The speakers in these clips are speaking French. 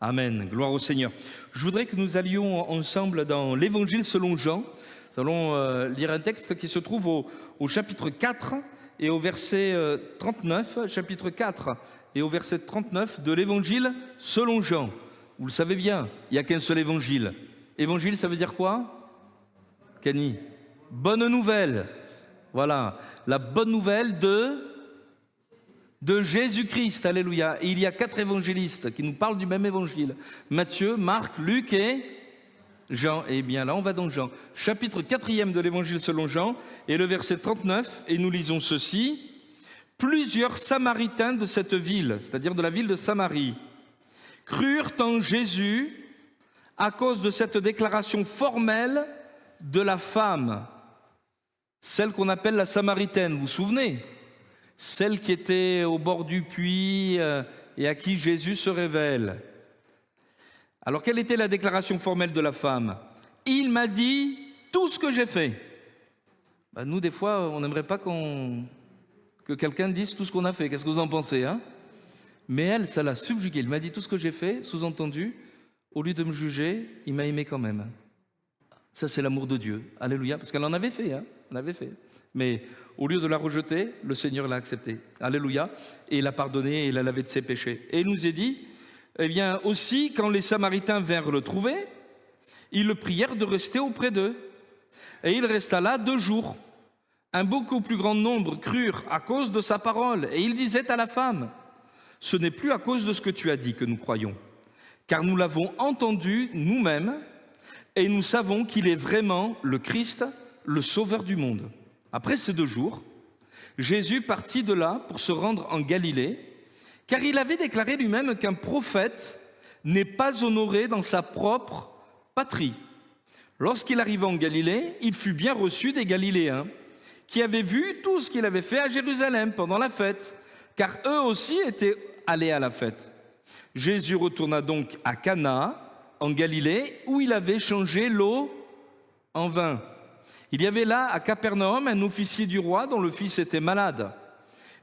Amen. Gloire au Seigneur. Je voudrais que nous allions ensemble dans l'Évangile selon Jean. Nous allons lire un texte qui se trouve au chapitre 4 et au verset 39. Chapitre 4 et au verset 39 de l'Évangile selon Jean. Vous le savez bien, il n'y a qu'un seul évangile. Évangile, ça veut dire quoi, Kenny? Bonne nouvelle. Voilà, la bonne nouvelle de Jésus-Christ, alléluia. Et il y a 4 évangélistes qui nous parlent du même évangile. Matthieu, Marc, Luc et Jean. Et bien là, on va dans Jean. Chapitre 4e de l'évangile selon Jean et le verset 39. Et nous lisons ceci. Plusieurs Samaritains de cette ville, c'est-à-dire de la ville de Samarie, crurent en Jésus à cause de cette déclaration formelle de la femme, celle qu'on appelle la Samaritaine, vous vous souvenez? Celle qui était au bord du puits et à qui Jésus se révèle. Alors, quelle était la déclaration formelle de la femme? Il m'a dit tout ce que j'ai fait. Nous, des fois, on n'aimerait pas que quelqu'un dise tout ce qu'on a fait. Qu'est-ce que vous en pensez, hein? Mais elle, ça l'a subjugué. Il m'a dit tout ce que j'ai fait, sous-entendu, au lieu de me juger, il m'a aimé quand même. Ça, c'est l'amour de Dieu. Alléluia. Parce qu'elle en avait fait, hein? Elle avait fait. Mais au lieu de la rejeter, le Seigneur l'a acceptée. Alléluia. Et il l'a pardonnée et il l'a lavée de ses péchés. Et il nous est dit, eh bien aussi, quand les Samaritains vinrent le trouver, ils le prièrent de rester auprès d'eux. Et il resta là 2 jours. Un beaucoup plus grand nombre crurent à cause de sa parole. Et il disait à la femme, ce n'est plus à cause de ce que tu as dit que nous croyons, car nous l'avons entendu nous-mêmes et nous savons qu'il est vraiment le Christ, le Sauveur du monde. Après ces 2 jours, Jésus partit de là pour se rendre en Galilée, car il avait déclaré lui-même qu'un prophète n'est pas honoré dans sa propre patrie. Lorsqu'il arriva en Galilée, il fut bien reçu des Galiléens, qui avaient vu tout ce qu'il avait fait à Jérusalem pendant la fête, car eux aussi étaient allés à la fête. Jésus retourna donc à Cana, en Galilée, où il avait changé l'eau en vin. Il y avait là, à Capernaum, un officier du roi dont le fils était malade.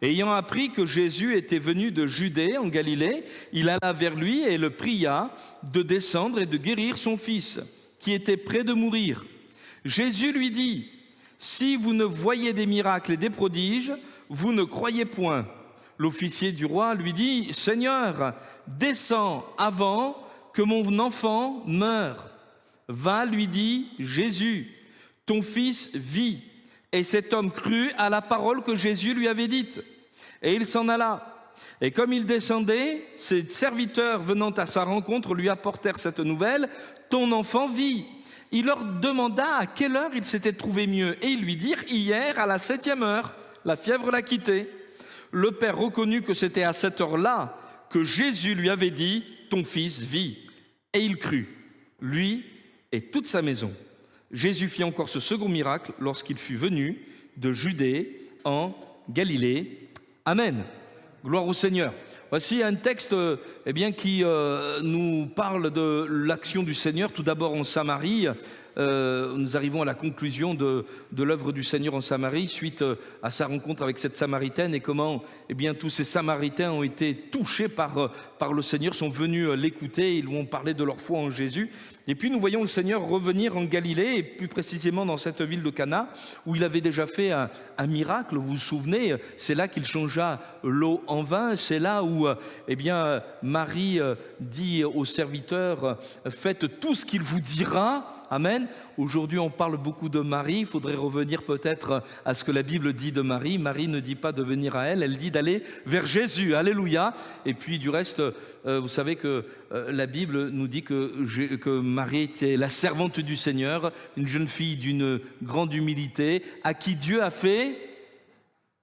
Et ayant appris que Jésus était venu de Judée, en Galilée, il alla vers lui et le pria de descendre et de guérir son fils, qui était près de mourir. Jésus lui dit, « Si vous ne voyez des miracles et des prodiges, vous ne croyez point. » L'officier du roi lui dit, « Seigneur, descends avant que mon enfant meure. » Va, lui dit Jésus, « Ton fils vit. » Et cet homme crut à la parole que Jésus lui avait dite. Et il s'en alla. Et comme il descendait, ses serviteurs venant à sa rencontre lui apportèrent cette nouvelle, « Ton enfant vit. » Il leur demanda à quelle heure il s'était trouvé mieux. Et ils lui dirent, « Hier, à la 7e heure, la fièvre l'a quitté. » Le père reconnut que c'était à cette heure-là que Jésus lui avait dit, « Ton fils vit. » Et il crut, lui et toute sa maison. Jésus fit encore ce second miracle lorsqu'il fut venu de Judée en Galilée. Amen. Gloire au Seigneur. Voici un texte qui nous parle de l'action du Seigneur, tout d'abord en Samarie. Nous arrivons à la conclusion de l'œuvre du Seigneur en Samarie suite à sa rencontre avec cette Samaritaine et comment tous ces Samaritains ont été touchés par le Seigneur, sont venus l'écouter, ils lui ont parlé de leur foi en Jésus. Et puis nous voyons le Seigneur revenir en Galilée et plus précisément dans cette ville de Cana où il avait déjà fait un miracle, vous vous souvenez, c'est là qu'il changea l'eau en vin, c'est là où Marie dit aux serviteurs, faites tout ce qu'il vous dira. Amen. Aujourd'hui, on parle beaucoup de Marie. Il faudrait revenir peut-être à ce que la Bible dit de Marie. Marie ne dit pas de venir à elle, elle dit d'aller vers Jésus. Alléluia. Et puis du reste, vous savez que la Bible nous dit que Marie était la servante du Seigneur, une jeune fille d'une grande humilité, à qui Dieu a fait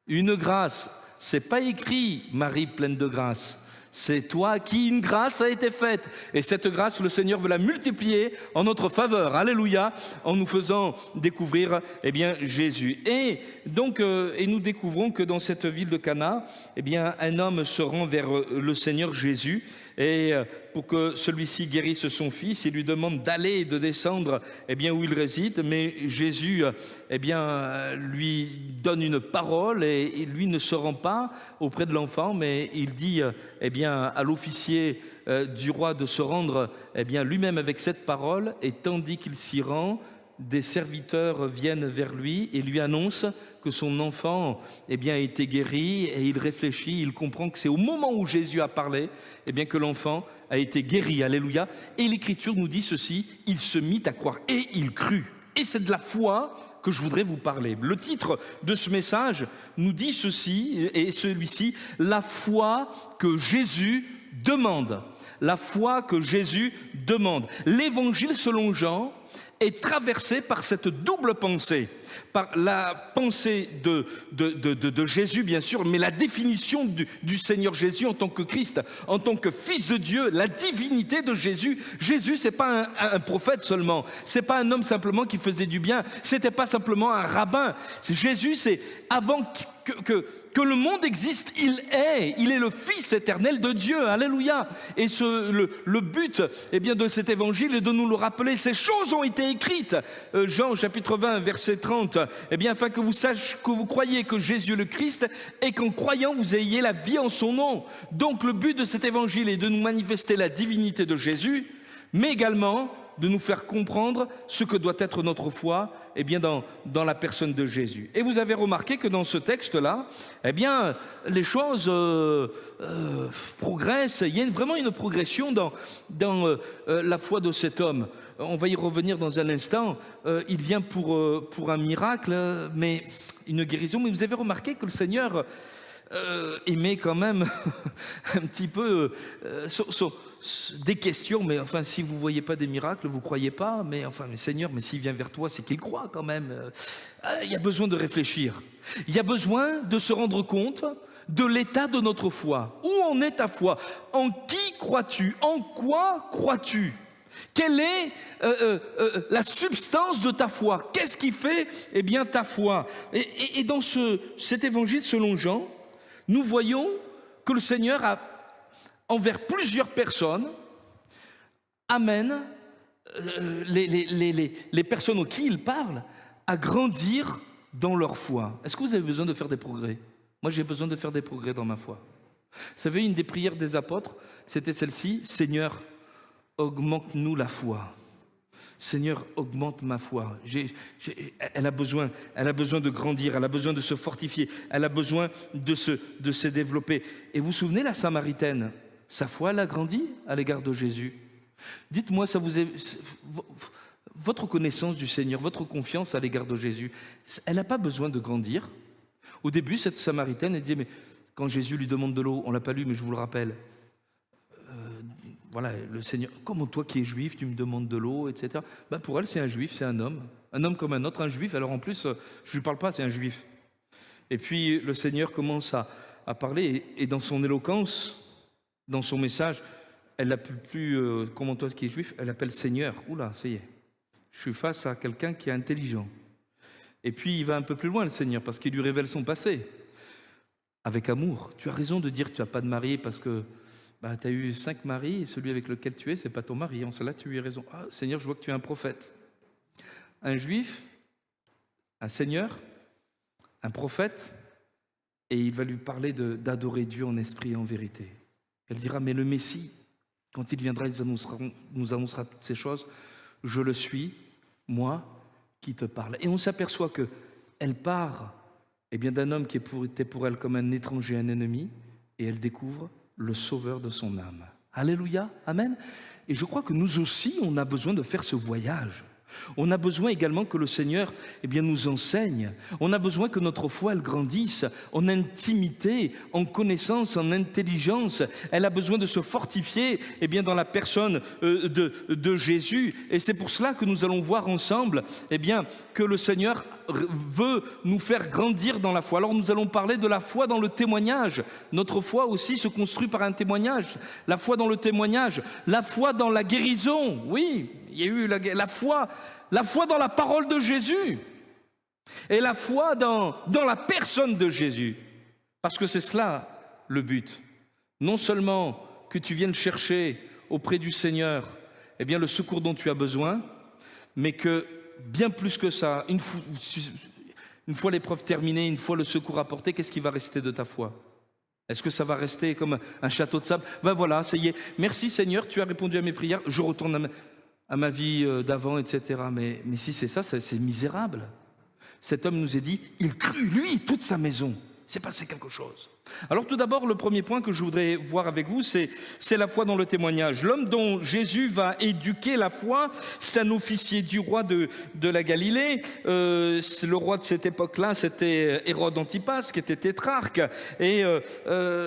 une grâce. C'est pas écrit Marie pleine de grâce. C'est toi à qui une grâce a été faite. Et cette grâce, le Seigneur veut la multiplier en notre faveur. Alléluia. En nous faisant découvrir, Jésus. Et donc, nous découvrons que dans cette ville de Cana, un homme se rend vers le Seigneur Jésus. Et pour que celui-ci guérisse son fils, il lui demande d'aller et de descendre où il réside. Mais Jésus lui donne une parole et lui ne se rend pas auprès de l'enfant, mais il dit à l'officier du roi de se rendre lui-même avec cette parole. Et tandis qu'il s'y rend, des serviteurs viennent vers lui et lui annoncent que son enfant a été guéri, et il réfléchit, il comprend que c'est au moment où Jésus a parlé que l'enfant a été guéri. Alléluia. Et l'Écriture nous dit ceci: il se mit à croire et il crut. Et c'est de la foi que je voudrais vous parler. Le titre de ce message nous dit ceci, et celui-ci: la foi que Jésus demande. La foi que Jésus demande. L'évangile selon Jean est traversé par cette double pensée, par la pensée de Jésus bien sûr, mais la définition du Seigneur Jésus en tant que Christ, en tant que Fils de Dieu, la divinité de Jésus. Jésus, c'est pas un prophète seulement, c'est pas un homme simplement qui faisait du bien, c'était pas simplement un rabbin. Jésus, c'est avant que le monde existe, il est le Fils éternel de Dieu. Alléluia. Et le but de cet évangile est de nous le rappeler. Ces choses ont été écrites, Jean chapitre 20 verset 30, afin que vous sachiez, que vous croyez que Jésus est le Christ, et qu'en croyant vous ayez la vie en son nom. Donc le but de cet évangile est de nous manifester la divinité de Jésus, mais également de nous faire comprendre ce que doit être notre foi dans la personne de Jésus. Et vous avez remarqué que dans ce texte-là, les choses progressent. Il y a vraiment une progression dans la foi de cet homme. On va y revenir dans un instant. Il vient pour un miracle, mais une guérison. Mais vous avez remarqué que le Seigneur aimait quand même un petit peu des questions. Mais enfin, si vous ne voyez pas des miracles, vous ne croyez pas. Mais Seigneur, mais s'il vient vers toi, c'est qu'il croit quand même. Il y a besoin de réfléchir. Il y a besoin de se rendre compte de l'état de notre foi. Où en est ta foi? En qui crois-tu? En quoi crois-tu? Quelle est la substance de ta foi? Qu'est-ce qui fait ta foi? Et dans cet évangile selon Jean, nous voyons que le Seigneur envers plusieurs personnes amène les personnes auxquelles il parle à grandir dans leur foi. Est-ce que vous avez besoin de faire des progrès? Moi, j'ai besoin de faire des progrès dans ma foi. Vous savez, une des prières des apôtres, c'était celle-ci: Seigneur, augmente-nous la foi. Seigneur, augmente ma foi. Elle a besoin de grandir, elle a besoin de se fortifier, elle a besoin de se développer. Et vous vous souvenez, la Samaritaine, sa foi, elle a grandi à l'égard de Jésus. Dites-moi, votre connaissance du Seigneur, votre confiance à l'égard de Jésus, elle n'a pas besoin de grandir. Au début, cette Samaritaine, elle disait, mais quand Jésus lui demande de l'eau, on ne l'a pas lu, mais je vous le rappelle, voilà, le Seigneur, comment toi qui es juif, tu me demandes de l'eau, etc. Pour elle, c'est un juif, c'est un homme comme un autre, un juif. Alors en plus, je ne lui parle pas, c'est un juif. Et puis le Seigneur commence à parler, et dans son éloquence, dans son message, elle n'appelle plus comment toi qui es juif, elle appelle Seigneur. Oula, ça y est, je suis face à quelqu'un qui est intelligent. Et puis il va un peu plus loin, le Seigneur, parce qu'il lui révèle son passé, avec amour. Tu as raison de dire que tu n'as pas de mari parce que tu as eu 5 maris et celui avec lequel tu es, ce n'est pas ton mari. En cela, tu as raison. Ah, Seigneur, je vois que tu es un prophète. Un juif, un Seigneur, un prophète, et il va lui parler d'adorer Dieu en esprit et en vérité. Elle dira, mais le Messie, quand il viendra, il nous annoncera toutes ces choses. Je le suis, moi, qui te parle. Et on s'aperçoit qu'elle part d'un homme qui était pour elle comme un étranger, un ennemi, et elle découvre le sauveur de son âme. Alléluia, amen. Et je crois que nous aussi, on a besoin de faire ce voyage. On a besoin également que le Seigneur nous enseigne. On a besoin que notre foi, elle grandisse en intimité, en connaissance, en intelligence. Elle a besoin de se fortifier dans la personne de Jésus. Et c'est pour cela que nous allons voir ensemble que le Seigneur veut nous faire grandir dans la foi. Alors nous allons parler de la foi dans le témoignage. Notre foi aussi se construit par un témoignage. La foi dans le témoignage, la foi dans la guérison. Oui, il y a eu la foi dans la parole de Jésus et la foi dans la personne de Jésus. Parce que c'est cela le but. Non seulement que tu viennes chercher auprès du Seigneur eh bien, le secours dont tu as besoin, mais que bien plus que ça, une fois l'épreuve terminée, une fois le secours apporté, qu'est-ce qui va rester de ta foi? Est-ce que ça va rester comme un château de sable? Ben voilà, ça y est. Merci Seigneur, tu as répondu à mes prières, je retourne à ma vie d'avant, etc. Mais si c'est ça, c'est misérable. Cet homme nous est dit, il crut, lui, toute sa maison. C'est passé quelque chose. Alors tout d'abord, le premier point que je voudrais voir avec vous, c'est la foi dans le témoignage. L'homme dont Jésus va éduquer la foi, c'est un officier du roi de la Galilée. Le roi de cette époque-là, c'était Hérode Antipas, qui était tétrarque. Et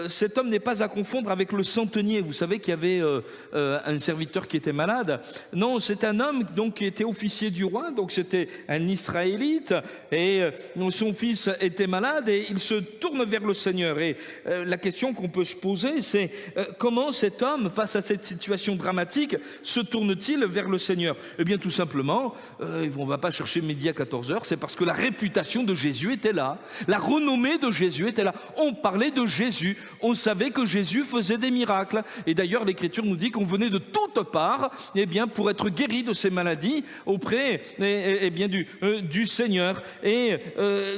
cet homme n'est pas à confondre avec le centenier. Vous savez qu'il y avait un serviteur qui était malade. Non, c'est un homme donc, qui était officier du roi, donc c'était un Israélite. Et son fils était malade et il se tourne vers le Seigneur. Et la question qu'on peut se poser, c'est comment cet homme, face à cette situation dramatique, se tourne-t-il vers le Seigneur? Eh bien, tout simplement, on ne va pas chercher midi à 14h, c'est parce que la réputation de Jésus était là. La renommée de Jésus était là. On parlait de Jésus. On savait que Jésus faisait des miracles. Et d'ailleurs, l'Écriture nous dit qu'on venait de toutes parts eh bien, pour être guéri de ces maladies auprès eh bien, du Seigneur. Et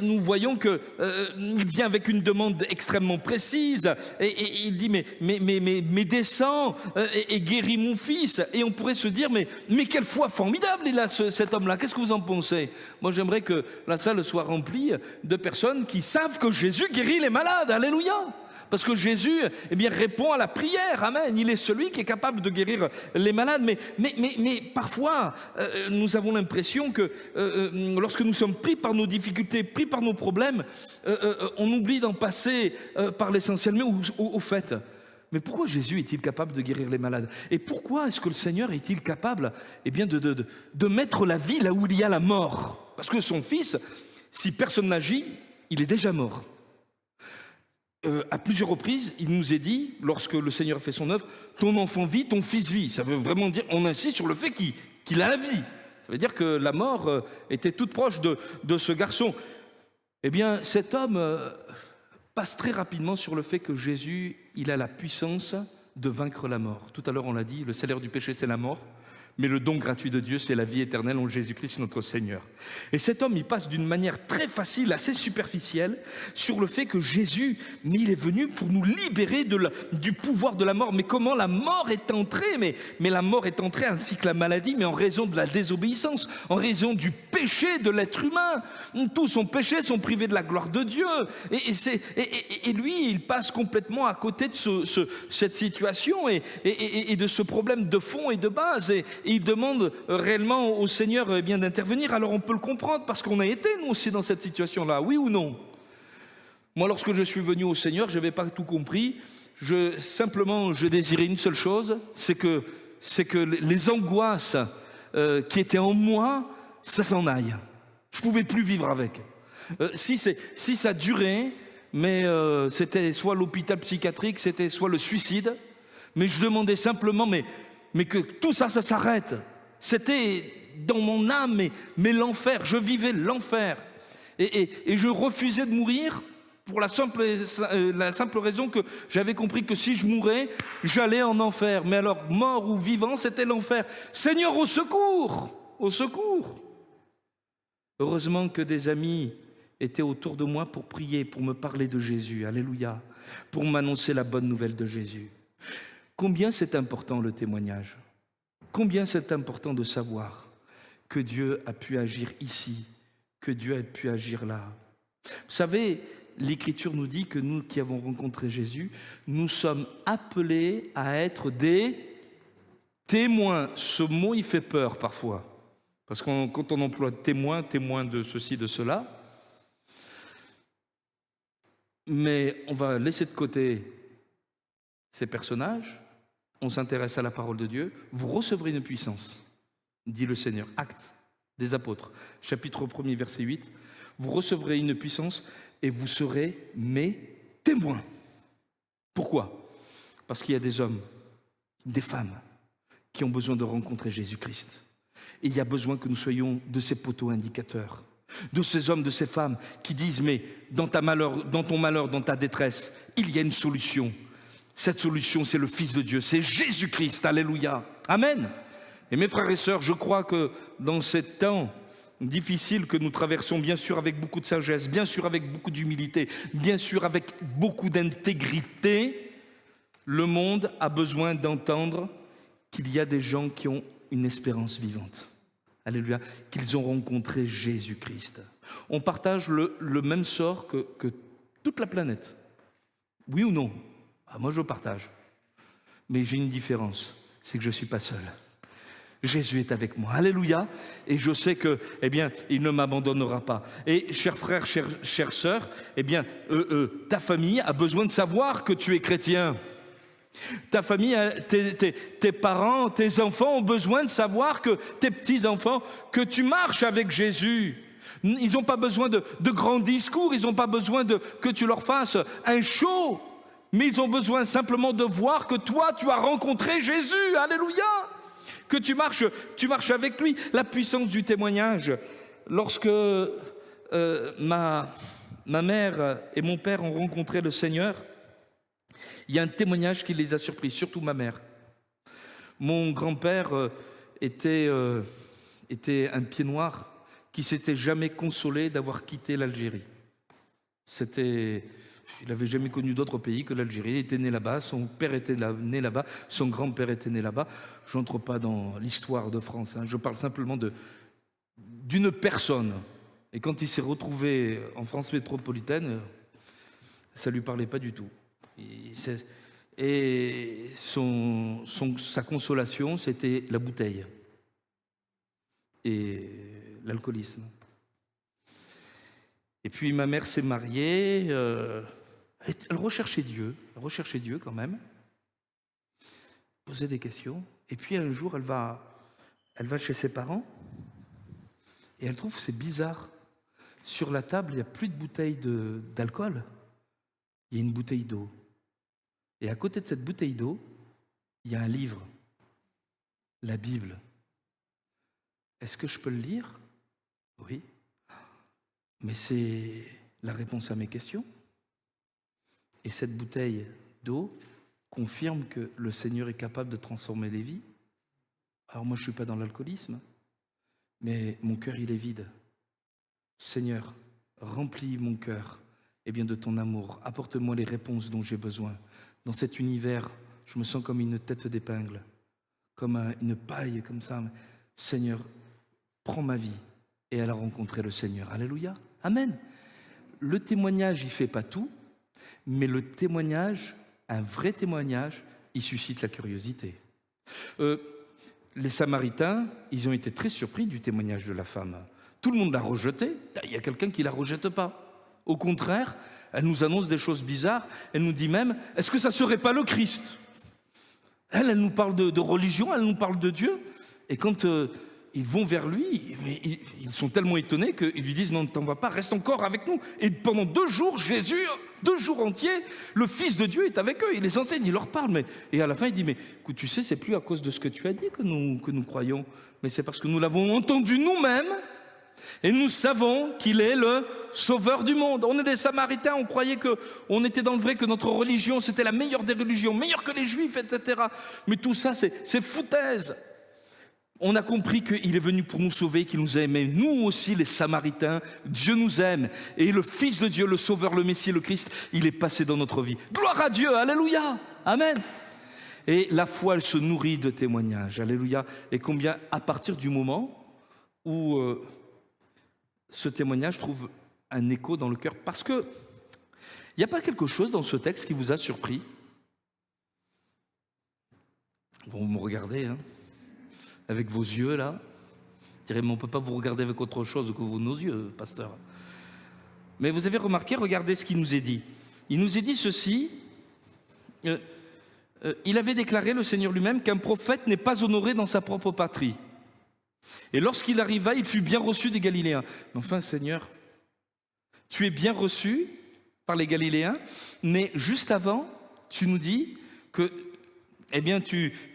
nous voyons qu'il vient avec une demande extrêmement précise et il dit mais descends et guéris mon fils. Et on pourrait se dire mais quelle foi formidable il a cet homme-là. Qu'est-ce que vous en pensez? Moi j'aimerais que la salle soit remplie de personnes qui savent que Jésus guérit les malades. Alléluia. Parce que Jésus eh bien, répond à la prière, amen. Il est celui qui est capable de guérir les malades. Mais parfois, nous avons l'impression que lorsque nous sommes pris par nos difficultés, pris par nos problèmes, on oublie d'en passer par l'essentiel. Mais au fait, mais pourquoi Jésus est-il capable de guérir les malades? Et pourquoi est-ce que le Seigneur est-il capable eh bien, de mettre la vie là où il y a la mort? Parce que son fils, si personne n'agit, il est déjà mort. À plusieurs reprises, il nous est dit, lorsque le Seigneur fait son œuvre, ton enfant vit, ton fils vit. Ça veut vraiment dire, on insiste sur le fait qu'il a la vie. Ça veut dire que la mort était toute proche de ce garçon. Eh bien, cet homme passe très rapidement sur le fait que Jésus, il a la puissance de vaincre la mort. Tout à l'heure, on l'a dit, le salaire du péché, c'est la mort. Mais le don gratuit de Dieu, c'est la vie éternelle en Jésus-Christ, notre Seigneur. Et cet homme, il passe d'une manière très facile, assez superficielle, sur le fait que Jésus, il est venu pour nous libérer du pouvoir de la mort. Mais comment la mort est entrée? Mais la mort est entrée ainsi que la maladie, mais en raison de la désobéissance, en raison du péché de l'être humain. Tous son péché sont privés de la gloire de Dieu. Et lui, il passe complètement à côté de cette situation et de ce problème de fond et de base. Et il demande réellement au Seigneur eh bien d'intervenir. Alors on peut le comprendre parce qu'on a été nous aussi dans cette situation-là, oui ou non? Moi, lorsque je suis venu au Seigneur, je n'avais pas tout compris. Simplement, je désirais une seule chose, c'est que les angoisses qui étaient en moi, ça s'en aille. Je ne pouvais plus vivre avec. Si ça durait, mais c'était soit l'hôpital psychiatrique, c'était soit le suicide, mais je demandais simplement, mais que tout ça, ça s'arrête. C'était dans mon âme, mais l'enfer, je vivais l'enfer. Et je refusais de mourir pour la simple raison que j'avais compris que si je mourais, j'allais en enfer. Mais alors, mort ou vivant, c'était l'enfer. Seigneur, au secours! Au secours! Heureusement que des amis étaient autour de moi pour prier, pour me parler de Jésus. Alléluia. Pour m'annoncer la bonne nouvelle de Jésus. Combien c'est important le témoignage? Combien c'est important de savoir que Dieu a pu agir ici, que Dieu a pu agir là. Vous savez, l'Écriture nous dit que nous qui avons rencontré Jésus, nous sommes appelés à être des témoins. Ce mot, il fait peur parfois. Parce que quand on emploie témoin de ceci, de cela, mais on va laisser de côté ces personnages. On s'intéresse à la parole de Dieu, vous recevrez une puissance, dit le Seigneur. Actes des apôtres, chapitre 1er, verset 8. Vous recevrez une puissance et vous serez mes témoins. Pourquoi? Parce qu'il y a des hommes, des femmes qui ont besoin de rencontrer Jésus-Christ. Et il y a besoin que nous soyons de ces poteaux indicateurs, de ces hommes, de ces femmes qui disent, mais dans ton malheur, dans ta détresse, il y a une solution. Cette solution, c'est le Fils de Dieu, c'est Jésus-Christ, alléluia, amen. Et mes frères et sœurs, je crois que dans ces temps difficiles que nous traversons, bien sûr avec beaucoup de sagesse, bien sûr avec beaucoup d'humilité, bien sûr avec beaucoup d'intégrité, le monde a besoin d'entendre qu'il y a des gens qui ont une espérance vivante. Alléluia, qu'ils ont rencontré Jésus-Christ. On partage le même sort que toute la planète. Oui ou non? Moi je partage. Mais j'ai une différence, c'est que je ne suis pas seul. Jésus est avec moi, alléluia, et je sais que, eh bien, il ne m'abandonnera pas. Et chers frères, chères sœurs, eh bien, ta famille a besoin de savoir que tu es chrétien. Ta famille, tes parents, tes enfants ont besoin de savoir que tes petits-enfants, que tu marches avec Jésus. Ils n'ont pas besoin de grands discours, ils n'ont pas besoin que tu leur fasses un show, mais ils ont besoin simplement de voir que toi, tu as rencontré Jésus, alléluia, que tu marches avec lui. La puissance du témoignage, lorsque ma mère et mon père ont rencontré le Seigneur, il y a un témoignage qui les a surpris, surtout ma mère. Mon grand-père était un pied noir qui s'était jamais consolé d'avoir quitté l'Algérie. Il n'avait jamais connu d'autre pays que l'Algérie. Il était né là-bas, son père était né là-bas, son grand-père était né là-bas. Je n'entre pas dans l'histoire de France, je parle simplement d'une personne. Et quand il s'est retrouvé en France métropolitaine, ça ne lui parlait pas du tout. Et sa consolation, c'était la bouteille et l'alcoolisme. Et puis ma mère s'est mariée, elle recherchait Dieu quand même, posait des questions. Et puis un jour, elle va chez ses parents et elle trouve que c'est bizarre. Sur la table, il n'y a plus de bouteille d'alcool, il y a une bouteille d'eau. Et à côté de cette bouteille d'eau, il y a un livre, la Bible. Est-ce que je peux le lire? Oui. Mais c'est la réponse à mes questions. Et cette bouteille d'eau confirme que le Seigneur est capable de transformer les vies. Alors moi, je ne suis pas dans l'alcoolisme, mais mon cœur, il est vide. Seigneur, remplis mon cœur de ton amour. Apporte-moi les réponses dont j'ai besoin. Dans cet univers, je me sens comme une tête d'épingle, comme une paille, comme ça. Seigneur, prends ma vie. Et elle a rencontré le Seigneur. Alléluia. Amen. Le témoignage, il ne fait pas tout, mais le témoignage, un vrai témoignage, il suscite la curiosité. Les Samaritains, ils ont été très surpris du témoignage de la femme. Tout le monde l'a rejeté. Il y a quelqu'un qui ne la rejette pas. Au contraire, elle nous annonce des choses bizarres. Elle nous dit même, est-ce que ça ne serait pas le Christ? Elle nous parle de religion, elle nous parle de Dieu. Et quand ils vont vers lui, mais ils sont tellement étonnés qu'ils lui disent, non, ne t'en vas pas, reste encore avec nous. Et pendant 2 jours, Jésus, 2 jours entiers, le Fils de Dieu est avec eux. Il les enseigne, il leur parle. Et à la fin, il dit, mais écoute, tu sais, c'est plus à cause de ce que tu as dit que nous croyons, mais c'est parce que nous l'avons entendu nous-mêmes. Et nous savons qu'il est le sauveur du monde. On est des Samaritains, on croyait qu'on était dans le vrai, que notre religion, c'était la meilleure des religions, meilleure que les Juifs, etc. Mais tout ça, c'est foutaise. On a compris qu'il est venu pour nous sauver, qu'il nous a aimés. Nous aussi, les Samaritains, Dieu nous aime. Et le Fils de Dieu, le Sauveur, le Messie, le Christ, il est passé dans notre vie. Gloire à Dieu, alléluia, amen. Et la foi, elle se nourrit de témoignages, alléluia. Et combien, à partir du moment où ce témoignage trouve un écho dans le cœur, parce que il n'y a pas quelque chose dans ce texte qui vous a surpris? Vous me regardez, avec vos yeux là. Je dirais, mais on ne peut pas vous regarder avec autre chose que nos yeux, pasteur. Mais vous avez remarqué, regardez ce qu'il nous est dit. Il nous est dit ceci. Il avait déclaré, le Seigneur lui-même, qu'un prophète n'est pas honoré dans sa propre patrie. Et lorsqu'il arriva, il fut bien reçu des Galiléens. Mais enfin, Seigneur, tu es bien reçu par les Galiléens, mais juste avant, tu nous dis que,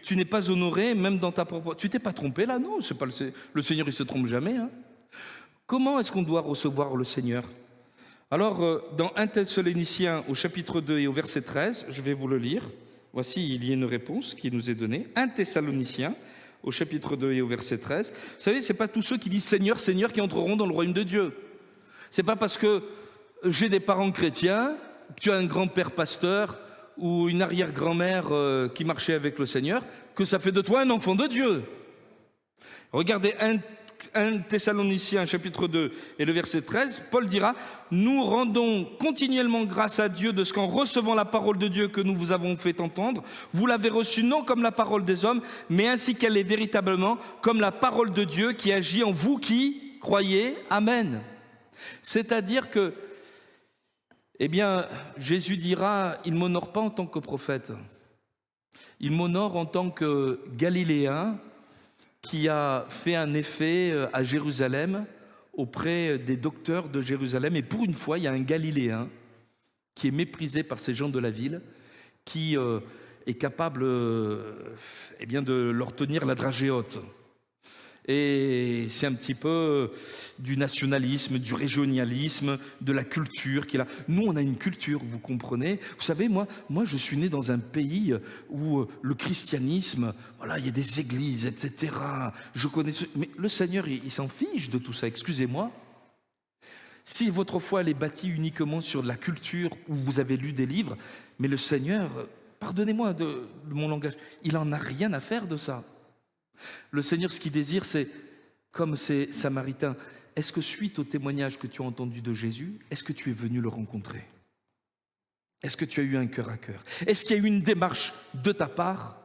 tu n'es pas honoré même dans ta propre... Tu t'es pas trompé là? Non, c'est pas le Seigneur, il se trompe jamais. Comment est-ce qu'on doit recevoir le Seigneur? Alors, dans 1 Thessaloniciens, au chapitre 2 et au verset 13, je vais vous le lire. voici, il y a une réponse qui nous est donnée. 1 Thessaloniciens, au chapitre 2 et au verset 13. Vous savez, ce n'est pas tous ceux qui disent Seigneur, Seigneur qui entreront dans le royaume de Dieu. Ce n'est pas parce que j'ai des parents chrétiens, que tu as un grand-père pasteur ou une arrière-grand-mère qui marchait avec le Seigneur, que ça fait de toi un enfant de Dieu. Regardez 1 Thessaloniciens chapitre 2 et le verset 13, Paul dira « Nous rendons continuellement grâce à Dieu de ce qu'en recevant la parole de Dieu que nous vous avons fait entendre, vous l'avez reçue non comme la parole des hommes, mais ainsi qu'elle est véritablement comme la parole de Dieu qui agit en vous qui croyez. Amen. » C'est-à-dire que, eh bien, Jésus dira « Il ne m'honore pas en tant que prophète, il m'honore en tant que Galiléen, qui a fait un effet à Jérusalem auprès des docteurs de Jérusalem. Et pour une fois, il y a un Galiléen qui est méprisé par ces gens de la ville, qui est capable eh bien, de leur tenir la dragée haute. Et c'est un petit peu du nationalisme, du régionalisme, de la culture qu'il a. Nous, on a une culture, vous comprenez. Vous savez, moi, je suis né dans un pays où le christianisme, voilà, il y a des églises, etc. Je connais mais le Seigneur, il s'en fiche de tout ça, excusez-moi. Si votre foi, elle est bâtie uniquement sur de la culture, où vous avez lu des livres, mais le Seigneur, pardonnez-moi de mon langage, il n'en a rien à faire de ça. Le Seigneur, ce qu'il désire, c'est, comme ces Samaritains, est-ce que suite au témoignage que tu as entendu de Jésus, est-ce que tu es venu le rencontrer? Est-ce que tu as eu un cœur à cœur? Est-ce qu'il y a eu une démarche de ta part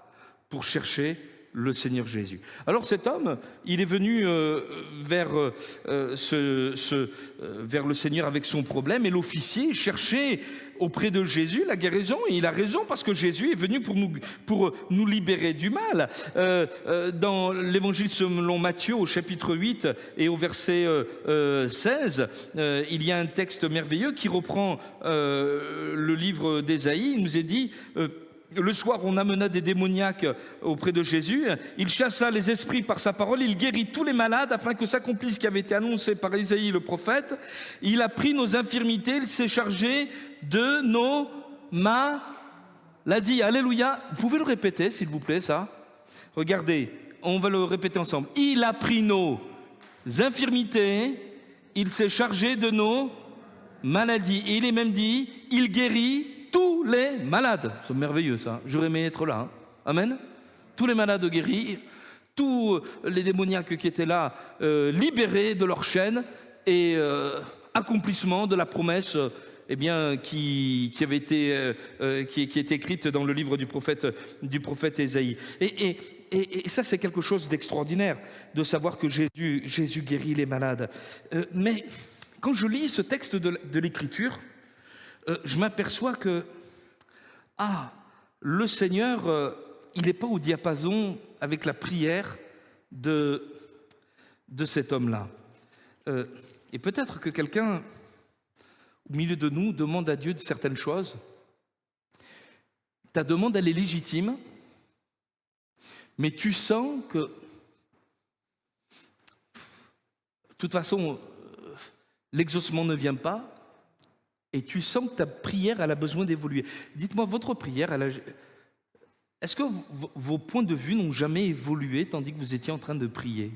pour chercher le Seigneur Jésus? Alors cet homme, il est venu vers le Seigneur avec son problème, et l'officier cherchait auprès de Jésus la guérison, et il a raison parce que Jésus est venu pour nous libérer du mal. Dans l'évangile selon Matthieu au chapitre 8 et au verset 16, il y a un texte merveilleux qui reprend le livre d'Ésaïe. Il nous est dit le soir, on amena des démoniaques auprès de Jésus. Il chassa les esprits par sa parole. Il guérit tous les malades afin que s'accomplisse ce qui avait été annoncé par Ésaïe le prophète. Il a pris nos infirmités. Il s'est chargé de nos maladies. Alléluia. Vous pouvez le répéter, s'il vous plaît, ça? Regardez, on va le répéter ensemble. Il a pris nos infirmités. Il s'est chargé de nos maladies. Et il est même dit, il guérit tous les malades. C'est merveilleux ça, j'aurais aimé être là. Hein. Amen. Tous les malades guéris, tous les démoniaques qui étaient là libérés de leurs chaînes et accomplissement de la promesse eh bien, qui avait été qui est écrite dans le livre du prophète Ésaïe. Et ça c'est quelque chose d'extraordinaire de savoir que Jésus guérit les malades. Mais quand je lis ce texte de l'Écriture, je m'aperçois que le Seigneur, il n'est pas au diapason avec la prière de cet homme-là. Et peut-être que quelqu'un, au milieu de nous, demande à Dieu de certaines choses. Ta demande, elle est légitime, mais tu sens que, de toute façon, l'exaucement ne vient pas. Et tu sens que ta prière, elle a besoin d'évoluer. Dites-moi, votre prière, est-ce que vos points de vue n'ont jamais évolué tandis que vous étiez en train de prier?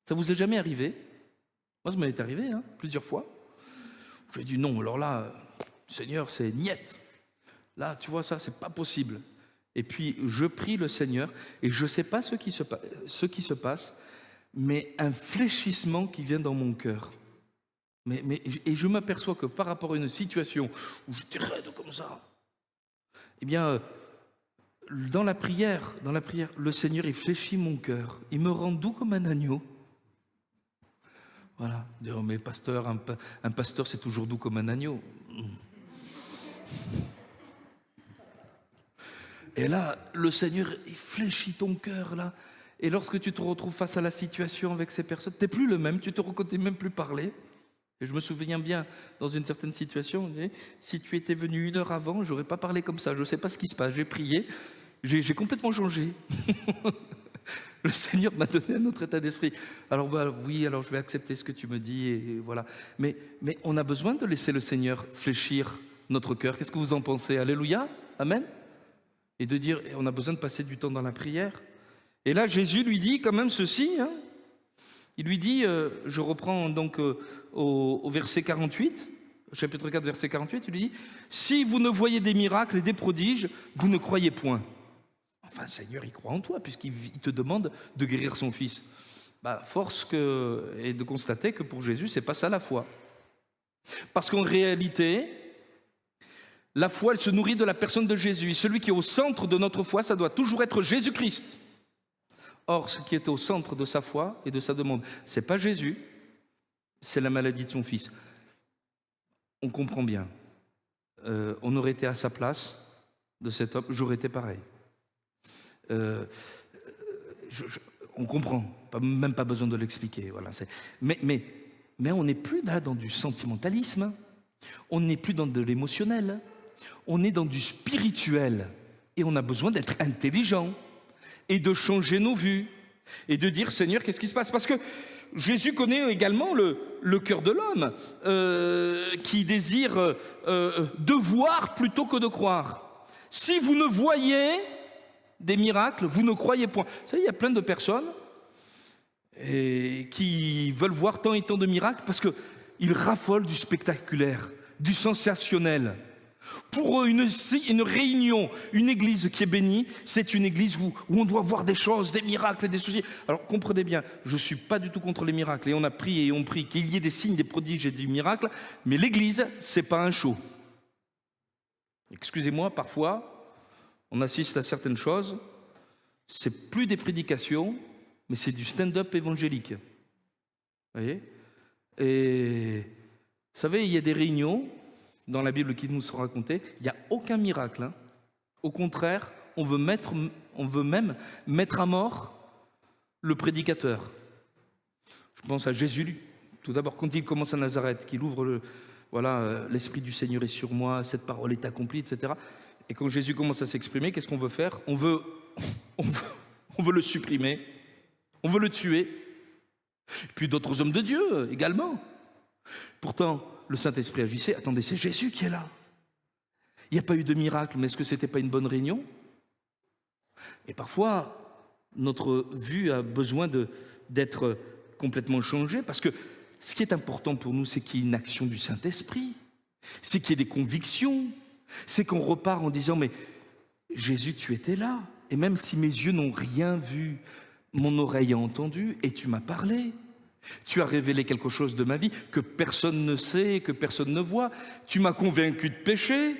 Ça vous est jamais arrivé? Moi, ça m'est arrivé, plusieurs fois. J'ai dit non, alors là, Seigneur, c'est niette. Là, tu vois ça, c'est pas possible. Et puis, je prie le Seigneur, et je ne sais pas ce qui se passe, mais un fléchissement qui vient dans mon cœur. Et je m'aperçois que par rapport à une situation où j'étais raide comme ça, eh bien, dans la prière, le Seigneur, il fléchit mon cœur. Il me rend doux comme un agneau. Voilà. Oh, mais pasteur, un pasteur, c'est toujours doux comme un agneau. Et là, le Seigneur, il fléchit ton cœur, là. Et lorsque tu te retrouves face à la situation avec ces personnes, tu n'es plus le même, tu te reconnais même plus parler. Et je me souviens bien, dans une certaine situation, on disait, si tu étais venu 1 heure avant, je n'aurais pas parlé comme ça, je ne sais pas ce qui se passe, j'ai prié, j'ai complètement changé. Le Seigneur m'a donné un autre état d'esprit. Alors oui, alors je vais accepter ce que tu me dis, et voilà. Mais on a besoin de laisser le Seigneur fléchir notre cœur. Qu'est-ce que vous en pensez? Alléluia. Amen. Et de dire, on a besoin de passer du temps dans la prière. Et là, Jésus lui dit quand même ceci. Il lui dit, je reprends donc au verset 48, au chapitre 4, verset 48, il lui dit, si vous ne voyez des miracles et des prodiges, vous ne croyez point. Enfin, Seigneur, il croit en toi, puisqu'il te demande de guérir son fils. Force est de constater que pour Jésus, c'est pas ça la foi. Parce qu'en réalité, la foi, elle se nourrit de la personne de Jésus. Et celui qui est au centre de notre foi, ça doit toujours être Jésus-Christ. Or, ce qui est au centre de sa foi et de sa demande, ce n'est pas Jésus, c'est la maladie de son fils. On comprend bien. On aurait été à sa place de cet homme, j'aurais été pareil. On comprend, même pas besoin de l'expliquer. Voilà, mais on n'est plus là dans du sentimentalisme, on n'est plus dans de l'émotionnel, on est dans du spirituel. Et on a besoin d'être intelligent et de changer nos vues et de dire, Seigneur, qu'est-ce qui se passe? Parce que Jésus connaît également le cœur de l'homme qui désire de voir plutôt que de croire. Si vous ne voyez des miracles, vous ne croyez point. Vous savez, il y a plein de personnes qui veulent voir tant et tant de miracles parce qu'ils raffolent du spectaculaire, du sensationnel. Pour eux, une réunion, une église qui est bénie, c'est une église où on doit voir des choses, des miracles et des soucis. Alors comprenez bien, je ne suis pas du tout contre les miracles. Et on a prié et on prie qu'il y ait des signes, des prodiges et des miracles. Mais l'église, ce n'est pas un show. Excusez-moi, parfois, on assiste à certaines choses. C'est plus des prédications, mais c'est du stand-up évangélique. Vous voyez? Et vous savez, il y a des réunions dans la Bible qui nous sont racontées, il n'y a aucun miracle. Au contraire, on veut même mettre à mort le prédicateur. Je pense à Jésus, tout d'abord, quand il commence à Nazareth, qu'il ouvre l'Esprit du Seigneur est sur moi, cette parole est accomplie, etc. Et quand Jésus commence à s'exprimer, qu'est-ce qu'on veut faire? On veut le supprimer, on veut le tuer. Et puis d'autres hommes de Dieu également. Pourtant, le Saint-Esprit agissait. Attendez, c'est Jésus qui est là. Il n'y a pas eu de miracle, mais est-ce que ce n'était pas une bonne réunion? Et parfois, notre vue a besoin d'être complètement changée, parce que ce qui est important pour nous, c'est qu'il y ait une action du Saint-Esprit, c'est qu'il y ait des convictions, c'est qu'on repart en disant, mais Jésus, tu étais là, et même si mes yeux n'ont rien vu, mon oreille a entendu, et tu m'as parlé. Tu as révélé quelque chose de ma vie que personne ne sait, que personne ne voit. Tu m'as convaincu de péché.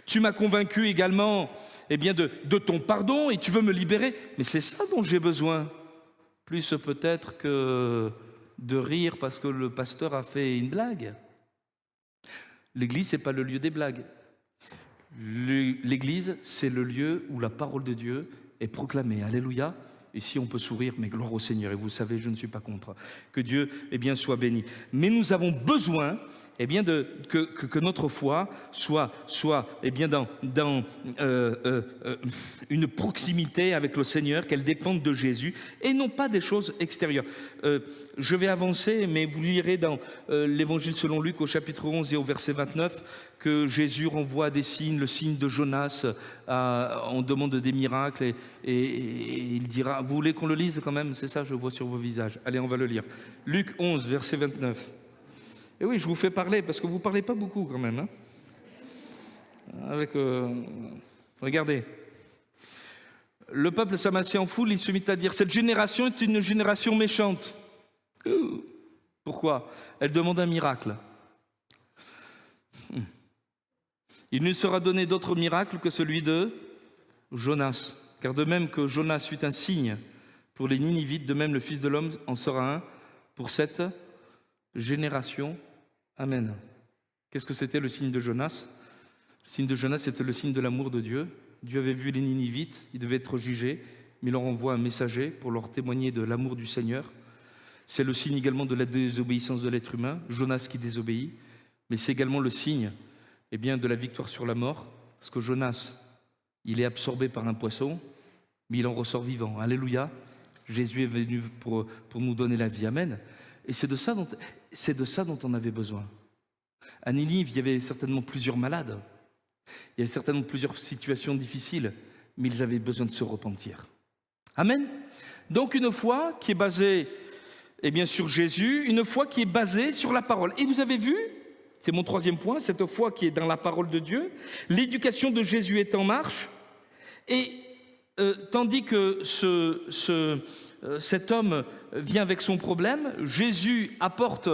Tu m'as convaincu également de ton pardon et tu veux me libérer. Mais c'est ça dont j'ai besoin. Plus peut-être que de rire parce que le pasteur a fait une blague. L'église, ce n'est pas le lieu des blagues. L'église, c'est le lieu où la parole de Dieu est proclamée. Alléluia. Ici, on peut sourire, mais gloire au Seigneur. Et vous savez, je ne suis pas contre. Que Dieu soit béni. Mais nous avons besoin que notre foi soit dans une proximité avec le Seigneur, qu'elle dépende de Jésus, et non pas des choses extérieures. Je vais avancer, mais vous lirez dans l'Évangile selon Luc, au chapitre 11 et au verset 29, que Jésus renvoie des signes, le signe de Jonas, on demande des miracles, et il dira, vous voulez qu'on le lise quand même? C'est ça, je vois sur vos visages. Allez, on va le lire. Luc 11, verset 29. Et oui, je vous fais parler, parce que vous ne parlez pas beaucoup quand même. Regardez. Le peuple s'amassait en foule, il se mit à dire, cette génération est une génération méchante. Pourquoi? Elle demande un miracle. Il ne sera donné d'autre miracle que celui de Jonas. Car de même que Jonas fut un signe pour les Ninivites, de même le Fils de l'homme en sera un pour cette génération. Amen. Qu'est-ce que c'était le signe de Jonas? Le signe de Jonas, c'était le signe de l'amour de Dieu. Dieu avait vu les Ninivites, ils devaient être jugés, mais il leur envoie un messager pour leur témoigner de l'amour du Seigneur. C'est le signe également de la désobéissance de l'être humain, Jonas qui désobéit, mais c'est également le signe de la victoire sur la mort, parce que Jonas, il est absorbé par un poisson, mais il en ressort vivant. Alléluia. Jésus est venu pour nous donner la vie. Amen. Et c'est de ça dont on avait besoin. À Ninive, il y avait certainement plusieurs malades. Il y avait certainement plusieurs situations difficiles, mais ils avaient besoin de se repentir. Amen. Donc une foi qui est basée sur Jésus, une foi qui est basée sur la parole. Et vous avez vu, c'est mon troisième point, cette foi qui est dans la parole de Dieu, l'éducation de Jésus est en marche, et tandis que cet homme vient avec son problème, Jésus apporte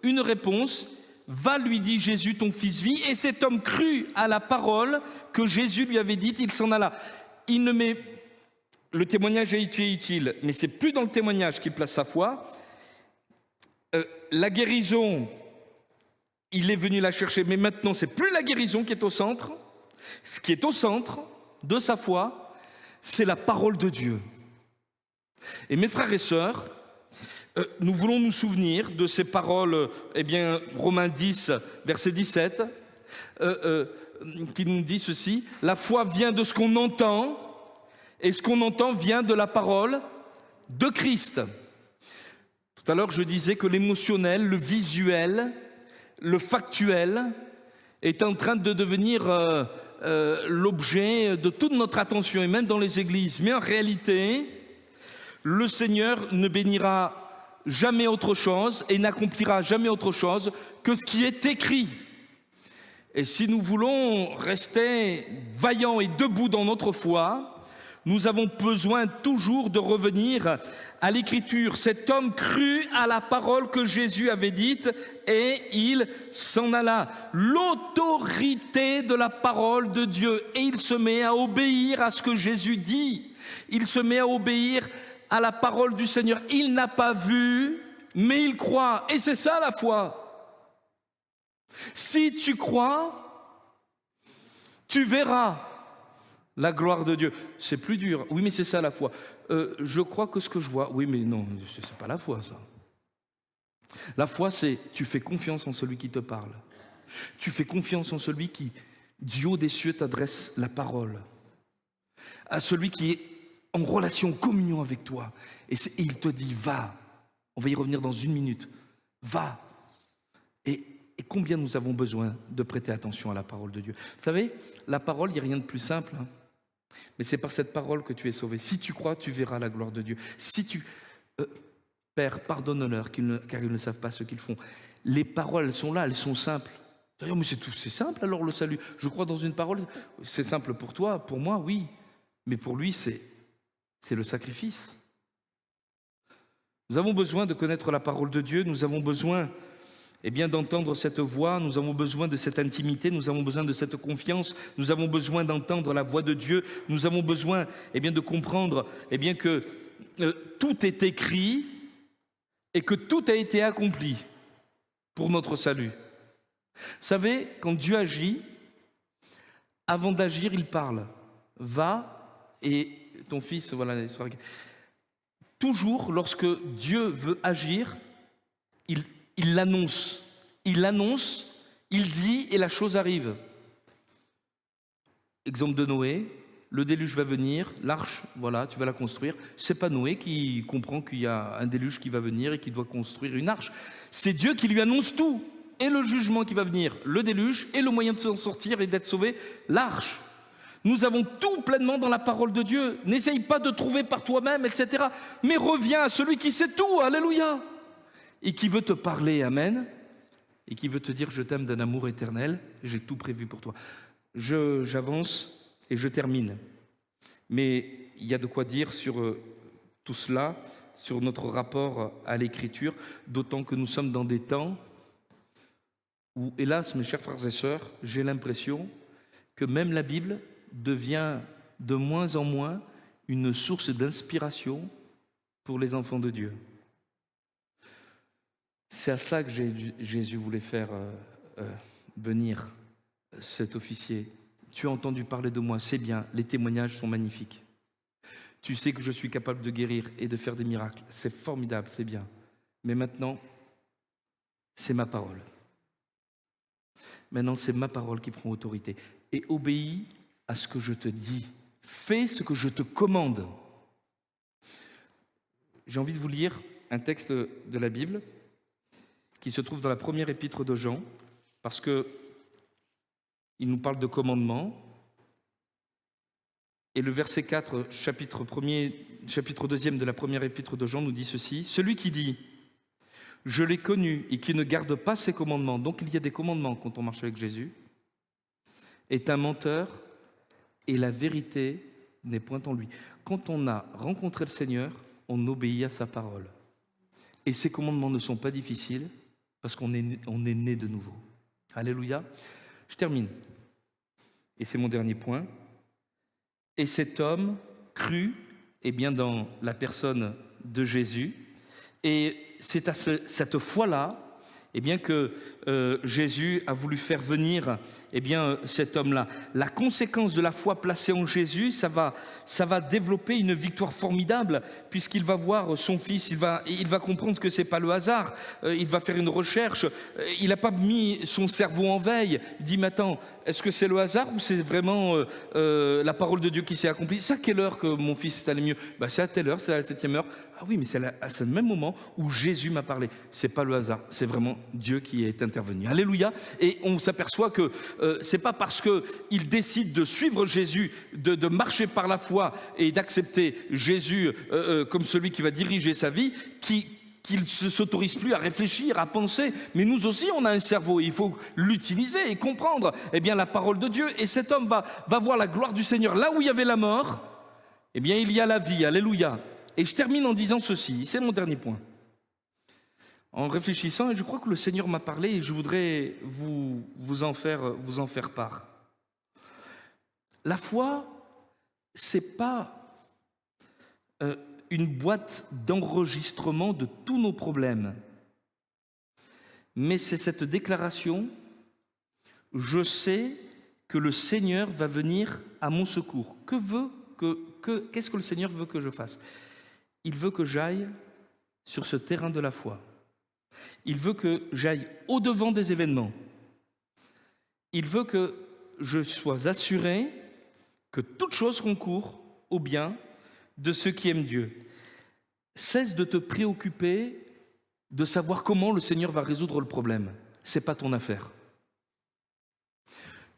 une réponse. Va, lui dit Jésus, ton fils vit. Et cet homme crut à la parole que Jésus lui avait dite, il s'en alla. Le témoignage a été utile, mais c'est plus dans le témoignage qu'il place sa foi. La guérison, il est venu la chercher, mais maintenant c'est plus la guérison qui est au centre. Ce qui est au centre de sa foi, c'est la parole de Dieu. Et mes frères et sœurs, nous voulons nous souvenir de ces paroles, Romains 10, verset 17, qui nous dit ceci: la foi vient de ce qu'on entend, et ce qu'on entend vient de la parole de Christ. Tout à l'heure, je disais que l'émotionnel, le visuel, le factuel est en train de devenir l'objet de toute notre attention, et même dans les églises. Mais en réalité, le Seigneur ne bénira jamais autre chose et n'accomplira jamais autre chose que ce qui est écrit. Et si nous voulons rester vaillants et debout dans notre foi, nous avons besoin toujours de revenir à l'Écriture. Cet homme crut à la parole que Jésus avait dite et il s'en alla. L'autorité de la parole de Dieu. Et il se met à obéir à ce que Jésus dit. Il se met à obéir à la parole du Seigneur. Il n'a pas vu, mais il croit. Et c'est ça la foi. Si tu crois, tu verras la gloire de Dieu. C'est plus dur. Oui, mais c'est ça la foi. Je crois que ce que je vois. Oui, mais non, c'est pas la foi, ça. La foi, c'est tu fais confiance en celui qui te parle. Tu fais confiance en celui qui, du haut des cieux, t'adresse la parole. À celui qui est en relation, en communion avec toi. Et il te dit, va. On va y revenir dans une minute. Va. Et combien nous avons besoin de prêter attention à la parole de Dieu. Vous savez, la parole, il n'y a rien de plus simple. Mais c'est par cette parole que tu es sauvé. Si tu crois, tu verras la gloire de Dieu. Si tu... Père, pardonne-leur, car ils ne savent pas ce qu'ils font. Les paroles, elles sont là, elles sont simples. D'ailleurs, mais c'est simple alors le salut. Je crois dans une parole. C'est simple pour toi, pour moi, oui. Mais pour lui, c'est le sacrifice. Nous avons besoin de connaître la parole de Dieu. Nous avons besoin d'entendre cette voix, nous avons besoin de cette intimité, nous avons besoin de cette confiance, nous avons besoin d'entendre la voix de Dieu, nous avons besoin de comprendre que tout est écrit et que tout a été accompli pour notre salut. Vous savez, quand Dieu agit, avant d'agir, il parle. Va et ton fils, voilà, il sera... Toujours, lorsque Dieu veut agir, il l'annonce, il dit et la chose arrive. Exemple de Noé, le déluge va venir, l'arche, voilà, tu vas la construire. C'est pas Noé qui comprend qu'il y a un déluge qui va venir et qu'il doit construire une arche. C'est Dieu qui lui annonce tout. Et le jugement qui va venir, le déluge, et le moyen de s'en sortir et d'être sauvé, l'arche. Nous avons tout pleinement dans la parole de Dieu. N'essaye pas de trouver par toi-même, etc. Mais reviens à celui qui sait tout, alléluia. Et qui veut te parler, amen, et qui veut te dire je t'aime d'un amour éternel, j'ai tout prévu pour toi. J'avance et je termine. Mais il y a de quoi dire sur tout cela, sur notre rapport à l'Écriture, d'autant que nous sommes dans des temps où, hélas, mes chers frères et sœurs, j'ai l'impression que même la Bible devient de moins en moins une source d'inspiration pour les enfants de Dieu. C'est à ça que Jésus voulait faire venir cet officier. Tu as entendu parler de moi, c'est bien, les témoignages sont magnifiques. Tu sais que je suis capable de guérir et de faire des miracles. C'est formidable, c'est bien. Mais maintenant, c'est ma parole. Maintenant, c'est ma parole qui prend autorité. Et obéis à ce que je te dis. Fais ce que je te commande. J'ai envie de vous lire un texte de la Bible qui se trouve dans la première épître de Jean, parce que il nous parle de commandement. Et le verset 4, chapitre 2 de la première épître de Jean nous dit ceci. Celui qui dit « Je l'ai connu » et qui ne garde pas ses commandements, donc il y a des commandements quand on marche avec Jésus, est un menteur et la vérité n'est point en lui. Quand on a rencontré le Seigneur, on obéit à sa parole. Et ces commandements ne sont pas difficiles parce qu'on est né de nouveau. Alléluia. Je termine. Et c'est mon dernier point. Et cet homme crut dans la personne de Jésus. Et c'est à cette foi-là que Jésus a voulu faire venir cet homme-là. La conséquence de la foi placée en Jésus, ça va développer une victoire formidable puisqu'il va voir son fils, il va comprendre que c'est pas le hasard, il va faire une recherche, il n'a pas mis son cerveau en veille, il dit mais attends, est-ce que c'est le hasard ou c'est vraiment la parole de Dieu qui s'est accomplie? C'est à quelle heure que mon fils est allé mieux? C'est à telle heure, c'est à la 7e heure. Ah oui, mais c'est à ce même moment où Jésus m'a parlé. C'est pas le hasard, c'est vraiment Dieu qui est intervenu. Alléluia. Et on s'aperçoit que c'est pas parce qu'il décide de suivre Jésus, de marcher par la foi et d'accepter Jésus comme celui qui va diriger sa vie, qu'il ne s'autorise plus à réfléchir, à penser. Mais nous aussi, on a un cerveau. Il faut l'utiliser et comprendre la parole de Dieu. Et cet homme va voir la gloire du Seigneur. Là où il y avait la mort, il y a la vie. Alléluia. Et je termine en disant ceci, c'est mon dernier point. En réfléchissant, et je crois que le Seigneur m'a parlé et je voudrais vous en faire part. La foi, c'est pas une boîte d'enregistrement de tous nos problèmes, mais c'est cette déclaration, je sais que le Seigneur va venir à mon secours. Qu'est-ce que le Seigneur veut que je fasse? Il veut que j'aille sur ce terrain de la foi. Il veut que j'aille au-devant des événements. Il veut que je sois assuré que toute chose concourt au bien de ceux qui aiment Dieu. Cesse de te préoccuper de savoir comment le Seigneur va résoudre le problème. Ce n'est pas ton affaire.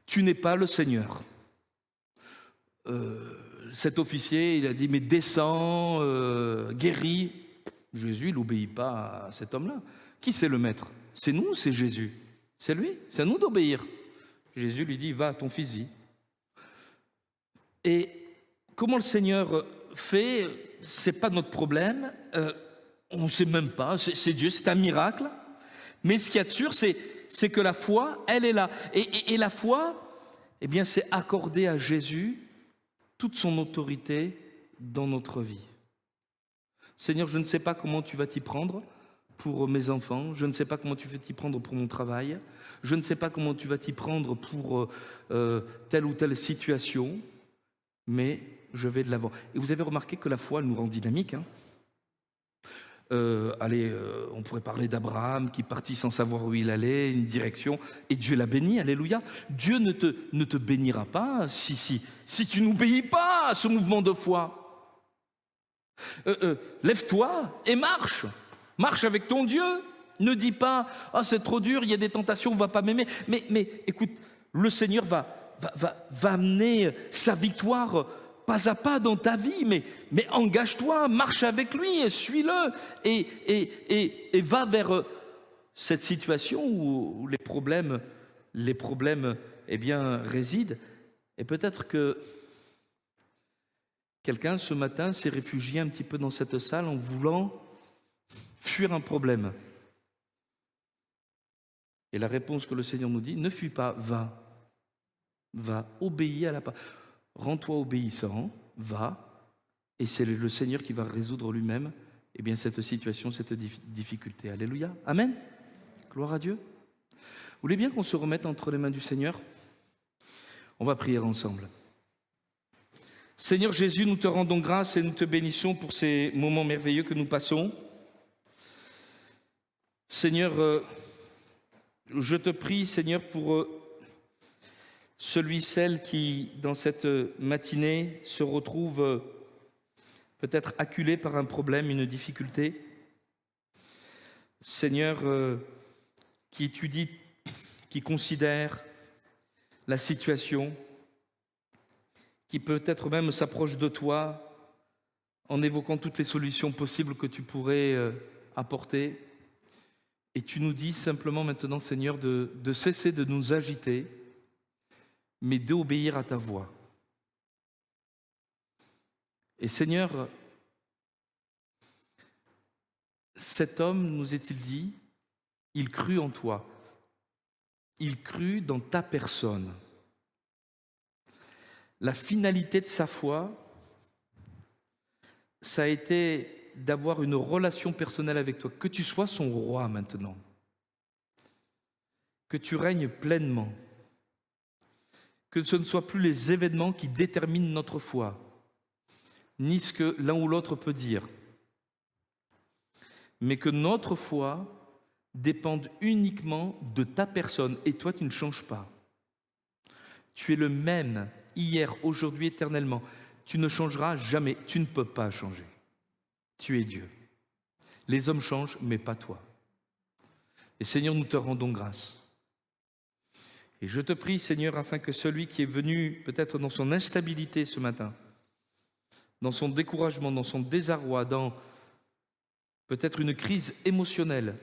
Tu n'es pas le Seigneur. Cet officier, il a dit, mais descends, guéris. Jésus, il n'obéit pas à cet homme-là. Qui c'est le maître? C'est nous ou c'est Jésus? C'est lui, c'est à nous d'obéir. Jésus lui dit, va, ton fils vit. Et comment le Seigneur fait, c'est pas notre problème, on ne sait même pas, c'est Dieu, c'est un miracle. Mais ce qu'il y a de sûr, c'est que la foi, elle est là. Et la foi, c'est accorder à Jésus toute son autorité dans notre vie. Seigneur, je ne sais pas comment tu vas t'y prendre pour mes enfants, je ne sais pas comment tu vas t'y prendre pour mon travail, je ne sais pas comment tu vas t'y prendre pour telle ou telle situation, mais je vais de l'avant. Et vous avez remarqué que la foi, elle nous rend dynamique. On pourrait parler d'Abraham qui partit sans savoir où il allait, une direction, et Dieu l'a béni, alléluia. Dieu ne te bénira pas si tu n'obéis pas à ce mouvement de foi. Lève-toi et marche. Marche avec ton Dieu. Ne dis pas, c'est trop dur, il y a des tentations, on ne va pas m'aimer. Mais écoute, le Seigneur va amener sa victoire pas à pas dans ta vie, mais engage-toi, marche avec lui, suis-le et va vers cette situation où les problèmes résident. Et peut-être que quelqu'un ce matin s'est réfugié un petit peu dans cette salle en voulant fuir un problème. Et la réponse que le Seigneur nous dit, ne fuis pas, va, obéis à la parole. Rends-toi obéissant, va, et c'est le Seigneur qui va résoudre lui-même cette situation, cette difficulté. Alléluia. Amen. Gloire à Dieu. Vous voulez bien qu'on se remette entre les mains du Seigneur? On va prier ensemble. Seigneur Jésus, nous te rendons grâce et nous te bénissons pour ces moments merveilleux que nous passons. Seigneur, je te prie, Seigneur, pour celle qui, dans cette matinée, se retrouve peut-être acculé par un problème, une difficulté. Seigneur, qui étudie, qui considère la situation, qui peut-être même s'approche de toi en évoquant toutes les solutions possibles que tu pourrais apporter. Et tu nous dis simplement maintenant, Seigneur, de cesser de nous agiter, mais d'obéir à ta voix. Et Seigneur, cet homme, nous est-il dit, il crut en toi. Il crut dans ta personne. La finalité de sa foi, ça a été d'avoir une relation personnelle avec toi, que tu sois son roi maintenant, que tu règnes pleinement, que ce ne soient plus les événements qui déterminent notre foi, ni ce que l'un ou l'autre peut dire, mais que notre foi dépende uniquement de ta personne, et toi tu ne changes pas. Tu es le même hier, aujourd'hui, éternellement. Tu ne changeras jamais, tu ne peux pas changer. Tu es Dieu. Les hommes changent, mais pas toi. Et Seigneur, nous te rendons grâce. Et je te prie, Seigneur, afin que celui qui est venu peut-être dans son instabilité ce matin, dans son découragement, dans son désarroi, dans peut-être une crise émotionnelle,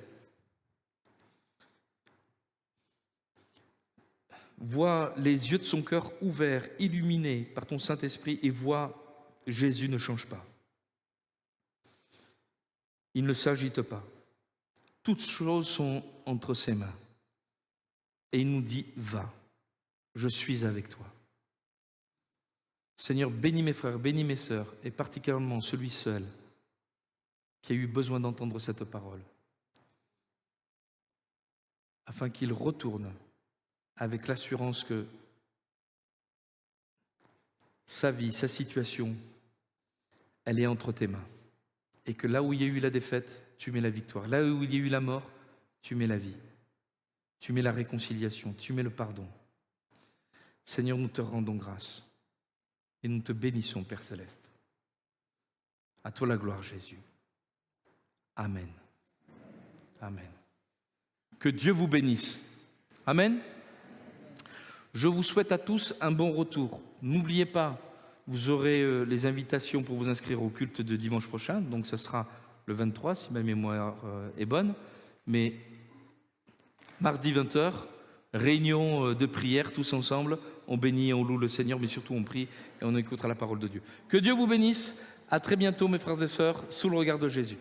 voit les yeux de son cœur ouverts, illuminés par ton Saint-Esprit et voit Jésus ne change pas. Il ne s'agite pas. Toutes choses sont entre ses mains. Et il nous dit, va, je suis avec toi. Seigneur, bénis mes frères, bénis mes sœurs, et particulièrement celui seul qui a eu besoin d'entendre cette parole, afin qu'il retourne avec l'assurance que sa vie, sa situation, elle est entre tes mains. Et que là où il y a eu la défaite, tu mets la victoire. Là où il y a eu la mort, tu mets la vie. Tu mets la réconciliation, tu mets le pardon. Seigneur, nous te rendons grâce. Et nous te bénissons, Père Céleste. À toi la gloire, Jésus. Amen. Amen. Que Dieu vous bénisse. Amen. Je vous souhaite à tous un bon retour. N'oubliez pas, vous aurez les invitations pour vous inscrire au culte de dimanche prochain. Donc ça sera le 23, si ma mémoire est bonne. Mais mardi 20h, réunion de prière tous ensemble. On bénit et on loue le Seigneur, mais surtout on prie et on écoutera la parole de Dieu. Que Dieu vous bénisse. À très bientôt, mes frères et sœurs, sous le regard de Jésus.